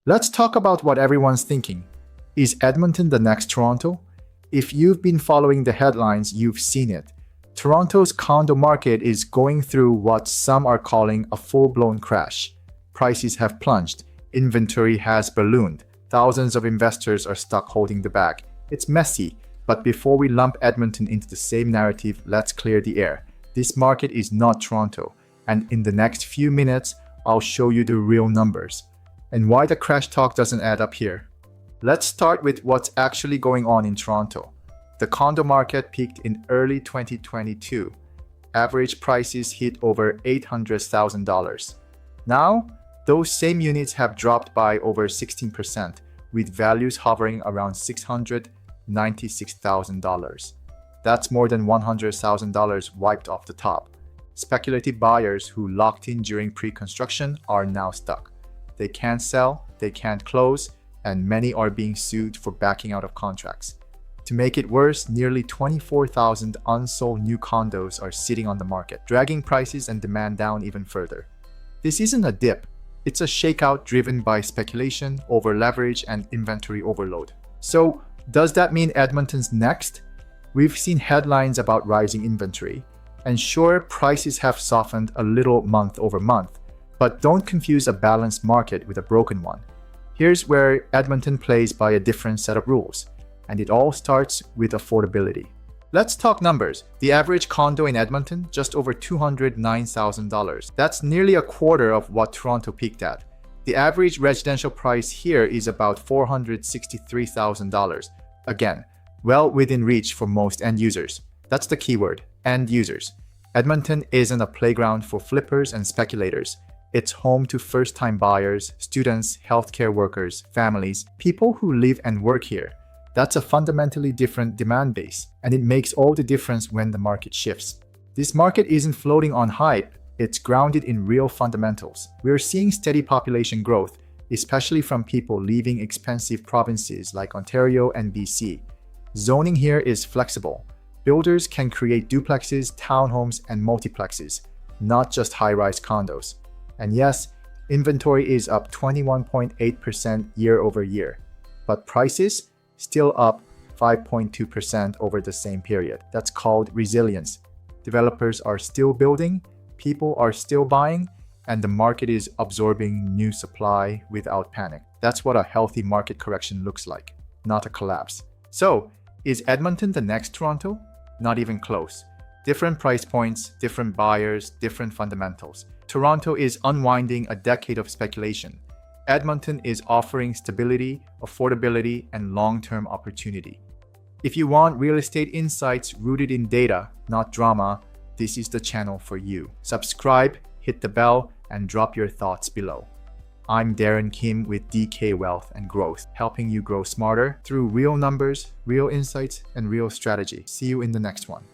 Let's talk about what everyone's thinking. Is Edmonton the next Toronto? If you've been following the headlines, you've seen it. Toronto's condo market is going through what some are calling a full-blown crash. Prices have plunged, inventory has ballooned, thousands of investors are stuck holding the bag. It's messy, but before we lump Edmonton into the same narrative, let's clear the air. This market is not Toronto, and in the next few minutes, I'll show you the real numbers and why the crash talk doesn't add up here. Let's start with what's actually going on in Toronto. The condo market peaked in early 2022. Average prices hit over $800,000. Now, those same units have dropped by over 16%, with values hovering around $696,000. That's more than $100,000 wiped off the top. Speculative buyers who locked in during pre-construction are now stuck. They can't sell, they can't close, and many are being sued for backing out of contracts. To make it worse, nearly 24,000 unsold new condos are sitting on the market, dragging prices and demand down even further. This isn't a dip, it's a shakeout driven by speculation, over-leverage, and inventory overload. So, does that mean Edmonton's next? We've seen headlines about rising inventory, and sure, prices have softened a little month over month, but don't confuse a balanced market with a broken one. Here's where Edmonton plays by a different set of rules, and it all starts with affordability. Let's talk numbers. The average condo in Edmonton, just over $209,000. That's nearly a quarter of what Toronto peaked at. The average residential price here is about $463,000. Again, well within reach for most end users. That's the keyword, end users. Edmonton isn't a playground for flippers and speculators. It's home to first-time buyers, students, healthcare workers, families, people who live and work here. That's a fundamentally different demand base, and it makes all the difference when the market shifts. This market isn't floating on hype, it's grounded in real fundamentals. We're seeing steady population growth, especially from people leaving expensive provinces like Ontario and BC. Zoning here is flexible. Builders can create duplexes, townhomes, and multiplexes, not just high-rise condos. And yes, inventory is up 21.8% year over year, but prices still up 5.2% over the same period. That's called resilience. Developers are still building, people are still buying, and the market is absorbing new supply without panic. That's what a healthy market correction looks like, not a collapse. So, is Edmonton the next Toronto? Not even close. Different price points, different buyers, different fundamentals. Toronto is unwinding a decade of speculation. Edmonton is offering stability, affordability, and long-term opportunity. If you want real estate insights rooted in data, not drama, this is the channel for you. Subscribe, hit the bell, and drop your thoughts below. I'm Darren Kim with DK Wealth and Growth, helping you grow smarter through real numbers, real insights, and real strategy. See you in the next one.